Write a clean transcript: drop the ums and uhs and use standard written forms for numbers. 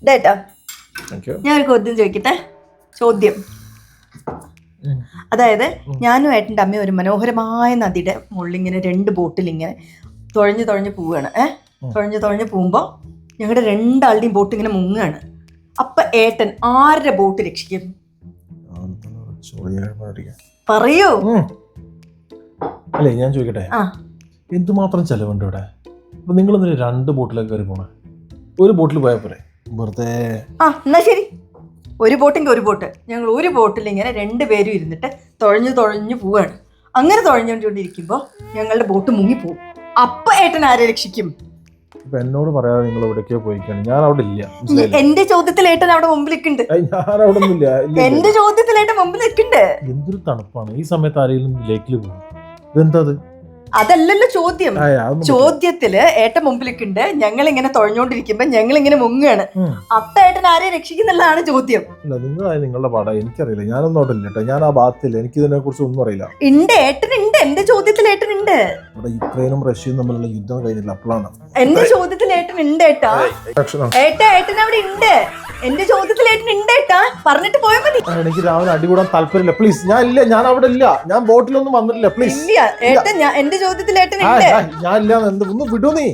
ഡേട്ടാ ഞാനൊരു ചോദ്യം ചോദിക്കട്ടെ. ചോദ്യം, അതായത് ഞാനും ഏട്ടൻ്റെ അമ്മയും ഒരു മനോഹരമായ നദിയുടെ മുകളിൽ ഇങ്ങനെ 2 ബോട്ടിൽ ഇങ്ങനെ തുഴഞ്ഞു തുഴഞ്ഞു പോവുകയാണ്. തുഴഞ്ഞു തുഴഞ്ഞു പോകുമ്പോൾ ഞങ്ങളുടെ 2 ആളുടെയും ബോട്ട് ഇങ്ങനെ മുങ്ങുകയാണ്. അപ്പൊ ഏട്ടൻ ആരുടെ ബോട്ട് രക്ഷിക്കും? പറയൂ. അല്ലേ, ഞാൻ ചോദിക്കട്ടെ, എന്തുമാത്രം ചെലവുണ്ട് ഇവിടെ? അപ്പൊ നിങ്ങൾ 2 ബോട്ടിലൊക്കെ കയറി പോണേ? ഒരു ബോട്ടിൽ പോയാൽ പോരെ വെറുതെ? എന്നാ ശരി, ഒരു ബോട്ടിൻ്റെ ഒരു ബോട്ട്. ഞങ്ങൾ ഒരു ബോട്ടിൽ ഇങ്ങനെ 2 പേരും ഇരുന്നിട്ട് തുഴഞ്ഞു തുഴഞ്ഞു പോവാണ്. അങ്ങനെ തുഴഞ്ഞുകൊണ്ടിരിക്കുമ്പോൾ ഞങ്ങളുടെ ബോട്ട് മുങ്ങിപ്പോവും. അപ്പൊ ഏട്ടൻ ആരെ രക്ഷിക്കും? എന്നോട് പറയാതെ നിങ്ങൾ എവിടേക്കോ പോയിക്കാണ്, ഞാൻ അവിടെ ഇല്ല. എന്റെ ചോദ്യത്തിൽ ഏട്ടൻ അവിടെ മുമ്പിൽ നിൽക്കുന്നുണ്ട്. ഞാൻ അവിടെ ഒന്നുമില്ല. എന്റെ ചോദ്യത്തിൽ ഏട്ടൻ മുമ്പിൽ നിൽക്കുന്നുണ്ട്. എന്തൊരു തണുപ്പാണ് ഈ സമയത്ത്. ആരെങ്കിലും ലേക്കിൽ പോകും? ഇതെന്താ? അതല്ലല്ലോ ചോദ്യം. ചോദ്യത്തില് ഏട്ടൻ മുമ്പിൽ നിൽക്കുന്നുണ്ട്, ഞങ്ങൾ ഇങ്ങനെ തുഴഞ്ഞോണ്ടിരിക്കുമ്പോ ഞങ്ങൾ ഇങ്ങനെ മുങ്ങുകയാണ്. അപ്പൊ ഏട്ടൻ ആരെ രക്ഷിക്കുന്നുള്ളതാണ് ചോദ്യം. നിങ്ങളുടെ പാടാ, എനിക്കറിയില്ല. ഞാനൊന്നും അവിടെ ഇല്ല കേട്ടോ. ഞാൻ ആ ഭാഗത്തില്ല, എനിക്ക് ഇതിനെ കുറിച്ച് ഒന്നും അറിയില്ല. ഉണ്ട്, ഏട്ടൻ ഉണ്ട്. എന്റെ ചോദ്യത്തിൽ ഏട്ടൻ ഉണ്ട്. ഇവിടെ യുക്രൈനും റഷ്യയും തമ്മിലുള്ള യുദ്ധം കഴിഞ്ഞില്ല, അപ്പോഴാണ്. എന്റെ ചോദ്യത്തിൽ ഏട്ടൻ ഉണ്ട് ഏട്ടാ. ഏട്ടൻ അവിടെ ഉണ്ട്. എന്റെ ചോദ്യത്തിൽ ഏട്ടൻ ഉണ്ട് ഏട്ടാ. പറഞ്ഞിട്ട് പോയാൽ മതി. എനിക്ക് രാവിലെ അടികൂടാൻ താല്പര്യമില്ല, പ്ലീസ്. ഞാൻ അവിടെ ഇല്ല. ഞാൻ ബോട്ടിലൊന്നും വന്നിട്ടില്ല, പ്ലീസ്. ഇല്ല ഏട്ടൻ, എന്റെ ചോദ്യത്തിൽ ഏട്ടൻ ഉണ്ട്. ഞാൻ ഇല്ല. ഒന്ന് വിടൂ നീ.